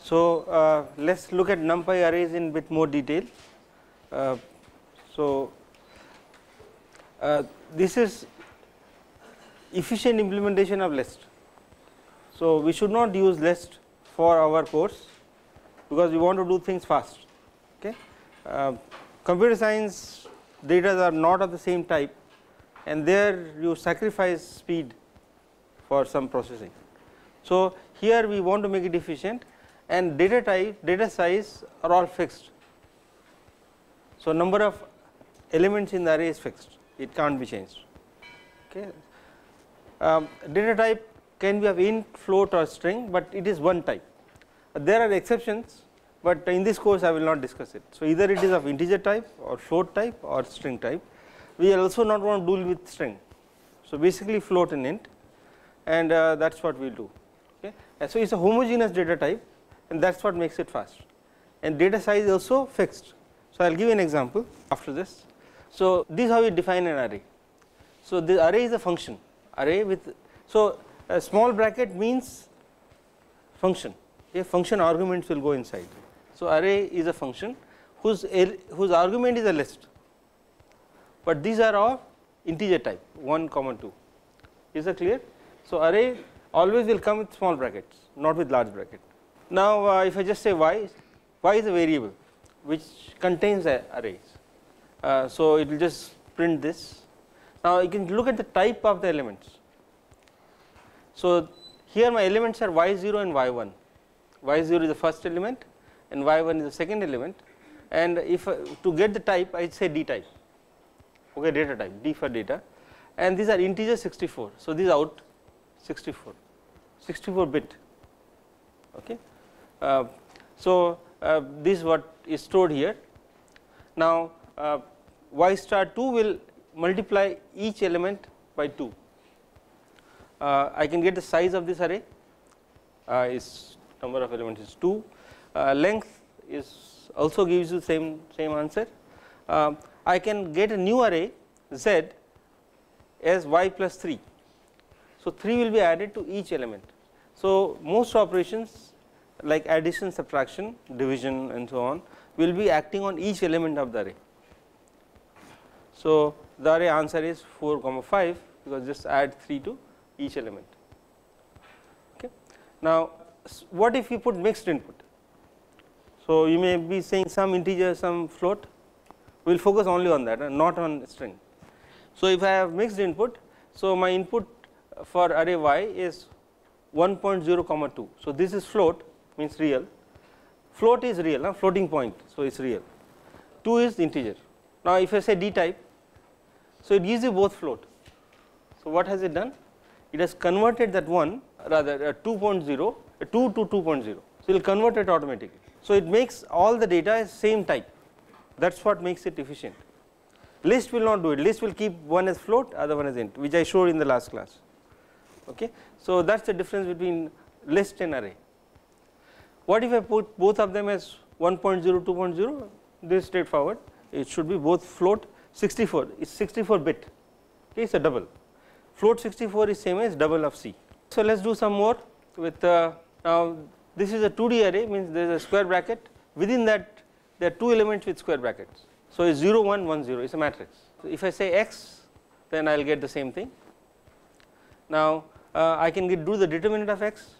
So, let us look at NumPy arrays in bit more detail. This is efficient implementation of list. So, we should not use list for our course because we want to do things fast. Okay. Computer science data are not of the same type, and there you sacrifice speed for some processing. So, here we want to make it efficient, and data type, data size are all fixed. So, number of elements in the array is fixed, it cannot be changed. Okay. Data type can be of int, float or string, but it is one type. There are exceptions, but in this course I will not discuss it. So, either it is of integer type or float type or string type. We are also not want to deal with string. So, basically float and int, and that is what we will do. Okay. And so, it is a homogeneous data type, and that is what makes it fast, and data size is also fixed. So, I will give an example after this. So, this is how we define an array. So, the array is a function, array with, so a small bracket means function, okay, function arguments will go inside. So, array is a function whose argument is a list, but these are of integer type 1, 2. Is that clear? So, array always will come with small brackets, not with large bracket. Now, if I just say y is a variable which contains arrays. So, it will just print this. Now, you can look at the type of the elements. So, here my elements are y0 and y1. y0 is the first element and y1 is the second element, and if to get the type I say d type, okay, data type, d for data, and these are integer 64. So, this is out 64 bit. Okay. This is what is stored here. Now, y star 2 will multiply each element by 2. I can get the size of this array, is number of elements is 2, length is also gives you same answer. I can get a new array z as y plus 3. So, 3 will be added to each element. So, most operations like addition, subtraction, division and so on will be acting on each element of the array. So, the array answer is 4, 5 because just add 3 to each element. Okay. Now, what if you put mixed input? So, you may be saying some integer, some float, we will focus only on that and not on string. So, if I have mixed input, so my input for array y is 1.0, 2. So, this is float, means real, float is real, floating point, so it is real, 2 is integer. Now, if I say d type, so it gives you both float. So, what has it done? It has converted that 1 rather 2.0 2 to 2.0. So, it will convert it automatically. So, it makes all the data as same type, that is what makes it efficient. List will not do it, list will keep one as float, other one as int, which I showed in the last class. Okay. So, that is the difference between list and array. What if I put both of them as 1.0, 2.0? This is straightforward, it should be both float 64, it is 64 bit, okay, it is a double. Float 64 is same as double of C. So, let us do some more with now this is a 2D array, means there is a square bracket, within that there are 2 elements with square brackets. So, it is 0, 1, 1, 0, it is a matrix. So, if I say x, then I will get the same thing. Now, I can do the determinant of x.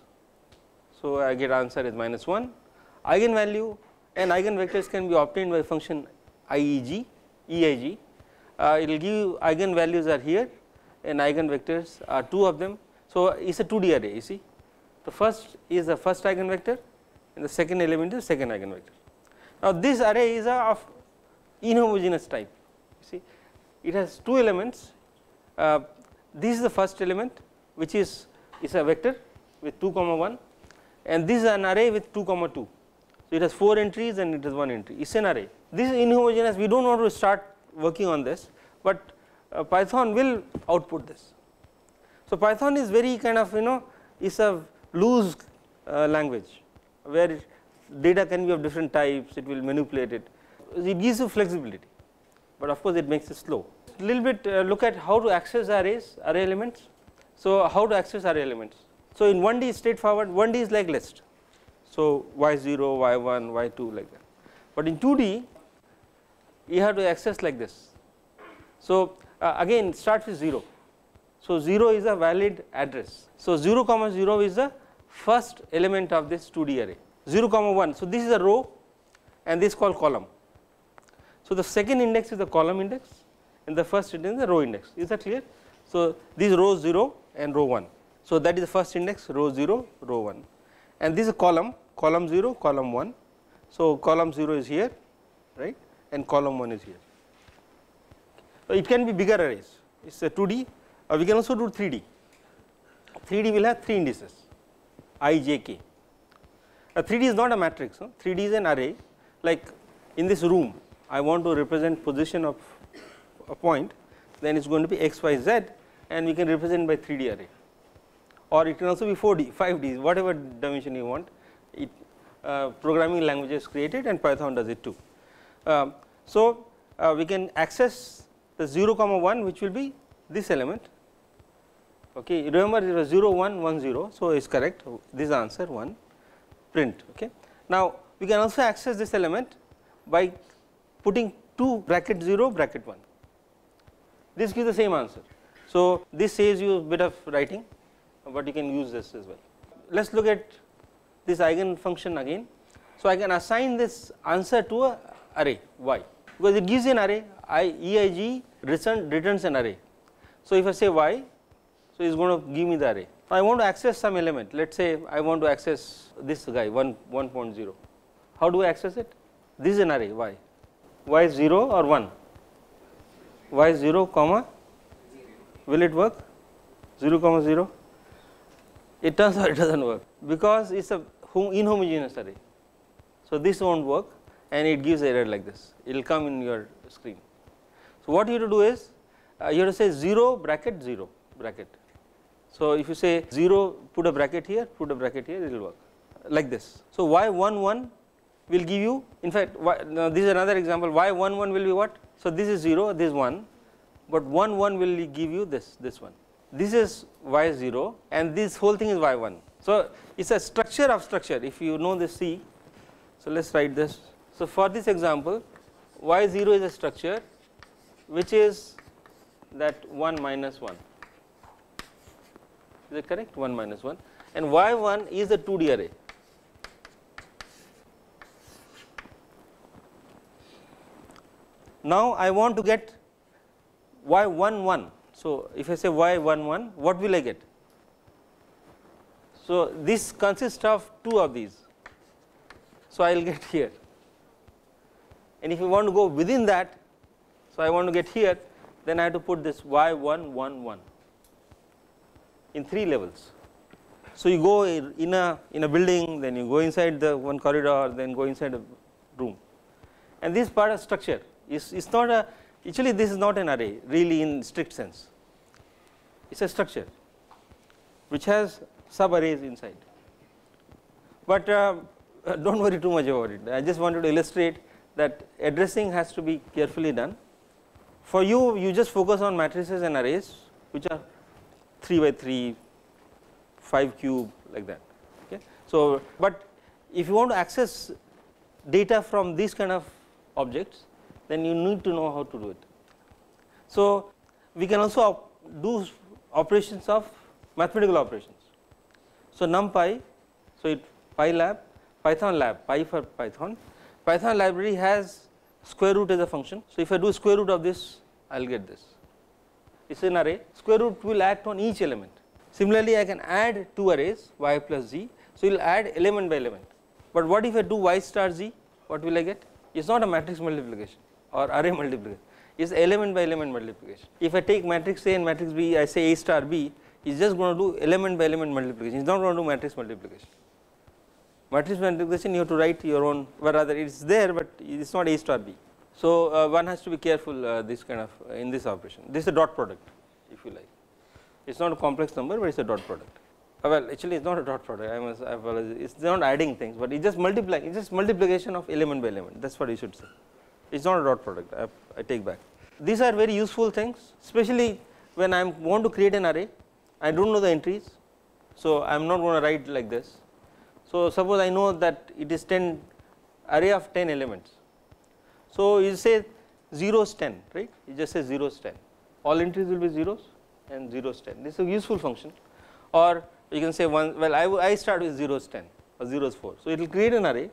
So, I get answer is -1. Eigenvalue and eigenvectors can be obtained by function EIG. It will give eigenvalues are here and eigenvectors are 2 of them. So, it is a 2D array, you see. The first is the first eigenvector and the second element is the second eigenvector. Now, this array is of inhomogeneous type, you see, it has 2 elements. This is the first element, which is a vector with 2, 1, and this is an array with 2, 2. So, it has 4 entries and it has 1 entry, it is an array. This is inhomogeneous, we do not want to start working on this, but Python will output this. So, Python is very kind of is a loose language where data can be of different types, it will manipulate it, it gives you flexibility, but of course, it makes it slow. A little bit look at how to access arrays, array elements. So, how to access array elements? So, in 1D straightforward, 1D is like list. So, y0, y1, y2 like that, but in 2D you have to access like this. So, again start with 0. So, 0 is a valid address. So, 0 comma 0 is the first element of this 2D array, 0 comma 1. So, this is a row and this is called column. So, the second index is the column index and the first index is the row index. Is that clear? So, this row 0 and row 1. So, that is the first index, row 0, row 1, and this is a column, column 0, column 1. So, column 0 is here, right, and column 1 is here. So, it can be bigger arrays, it is a 2D, or we can also do 3D. 3D will have 3 indices I, j, k. 3D is not a matrix, 3D is an array. Like in this room, I want to represent position of a point, then it is going to be x, y, z, and we can represent by 3D array, or it can also be 4D, 5D, whatever dimension you want. It programming languages created and Python does it too. So, we can access the 0 comma 1, which will be this element. Okay, remember it was 0 1 1 0, so it's correct, this is answer 1, print. Okay. Now, we can also access this element by putting 2 bracket 0 bracket 1, this gives the same answer. So, this saves you a bit of writing, but you can use this as well. Let us look at this eigen function again. So, I can assign this answer to a array y, because it gives an array eig returns an array. So, if I say y, so it is going to give me the array. I want to access some element, let us say I want to access this guy 1.0. How do I access it? This is an array y, y is 0 or 1, y is 0 comma, will it work 0 comma 0? It turns out it does not work, because it is a inhomogeneous array. So, this will not work and it gives error like this, it will come in your screen. So, what you have to do is you have to say 0 bracket 0 bracket. So, if you say 0, put a bracket here, put a bracket here, it will work like this. So, y11 will give you, in fact now this is another example, y11 will be what? So, this is 0, this is 1, but 11 will give you this one. This is y0 and this whole thing is y1. So, it is a structure of structure, if you know this C. So, let us write this. So, for this example, y0 is a structure which is that 1 minus 1, is it correct? 1 minus 1, and y1 is the 2D array. Now, I want to get y11. So, if I say y11, what will I get? So, this consists of 2 of these. So, I will get here, and if you want to go within that, so I want to get here, then I have to put this y111 in 3 levels. So, you go in a building, then you go inside the one corridor, then go inside a room, and this part of structure is not a, actually this is not an array really in strict sense, it is a structure which has sub arrays inside, but do not worry too much about it. I just wanted to illustrate that addressing has to be carefully done. For you, you just focus on matrices and arrays which are 3 by 3, 5 cube like that. Okay. So, but if you want to access data from these kind of objects, then you need to know how to do it. So, we can also do operations of mathematical operations. So, NumPy, so it PyLab, Python lab, Py for Python. Python library has square root as a function. So, if I do square root of this, I will get this. It is an array, square root will act on each element. Similarly, I can add 2 arrays y plus z. So, you will add element by element, but what if I do y star z, what will I get? It is not a matrix multiplication or array multiplication, it is element by element multiplication. If I take matrix A and matrix B, I say A star B, it is just going to do element by element multiplication, it is not going to do matrix multiplication. Matrix multiplication you have to write your own, but rather it is there, but it is not A star B. So, one has to be careful this kind of in this operation. This is a dot product, if you like. It is not a complex number, but it is a dot product. Well, actually it is not a dot product, I must apologize. It is not adding things, but it is just multiplying, it is just multiplication of element by element, that is what you should say. It is not a dot product, I take back. These are very useful things, especially when I want to create an array, I do not know the entries, so I am not going to write like this. So, suppose I know that it is 10 array of 10 elements. So, you say 0s 10, right, you just say 0s 10, all entries will be zeros and 0s 10, this is a useful function. Or you can say I start with 0s 10 or 0s 4. So, it will create an array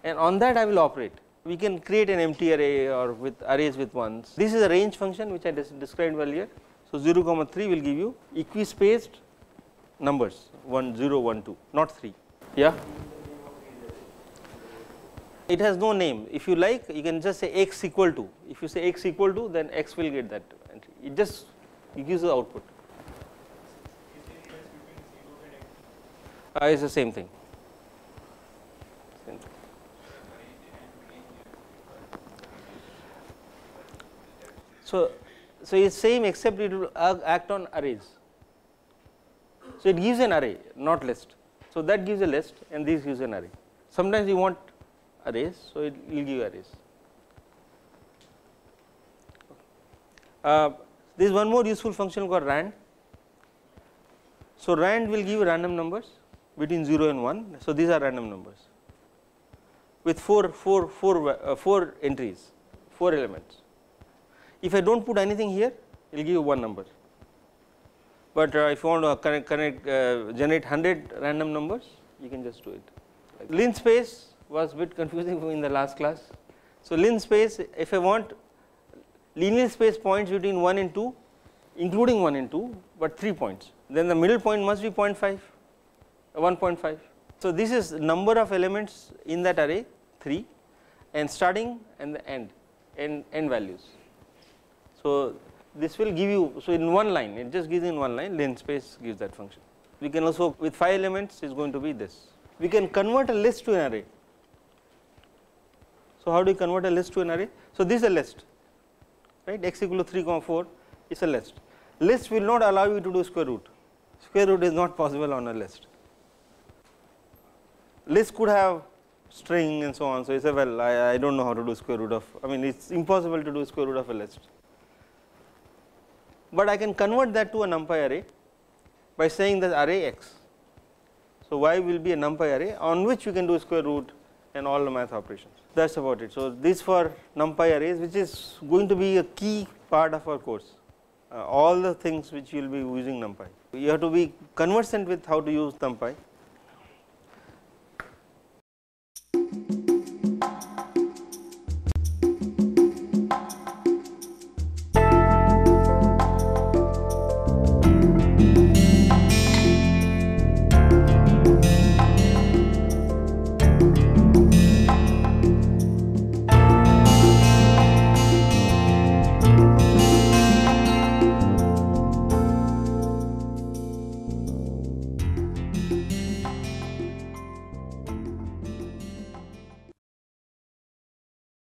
and on that I will operate. We can create an empty array or with arrays with ones. This is a range function which I described earlier. So, 0, 3 will give you equispaced numbers 1, 0, 1, 2, not 3. Yeah. It has no name. If you like, you can just say x equal to. If you say x equal to, then x will get that entry. It just gives the output. It's the same thing. So it's same except it will act on arrays. So it gives an array, not list. So that gives a list and this gives an array. Sometimes you want arrays, so it will give arrays. There is one more useful function called rand. So rand will give random numbers between 0 and 1. So these are random numbers with four entries, 4 elements. If I don't put anything here, it will give you one number. But if you want to generate 100 random numbers, you can just do it. Like linspace was a bit confusing in the last class. So linspace, if I want linear space points between 1 and 2, including 1 and 2, but 3 points, then the middle point must be 0.5, 1.5. So this is number of elements in that array 3 and starting and the end values. So this will give you, so in one line, it just gives in one line, linspace gives that function. We can also, with 5 elements, is going to be this. We can convert a list to an array. So how do you convert a list to an array? So this is a list, right, x equal to 3, 4 is a list. List will not allow you to do square root. Square root is not possible on a list. List could have string and so on. So you say, well, I don't know how to do square root of, I mean, it's impossible to do square root of a list. But I can convert that to a NumPy array by saying that array x. So y will be a NumPy array on which you can do square root and all the math operations. That's about it. So this for NumPy arrays, which is going to be a key part of our course. All the things which you will be using NumPy. You have to be conversant with how to use NumPy.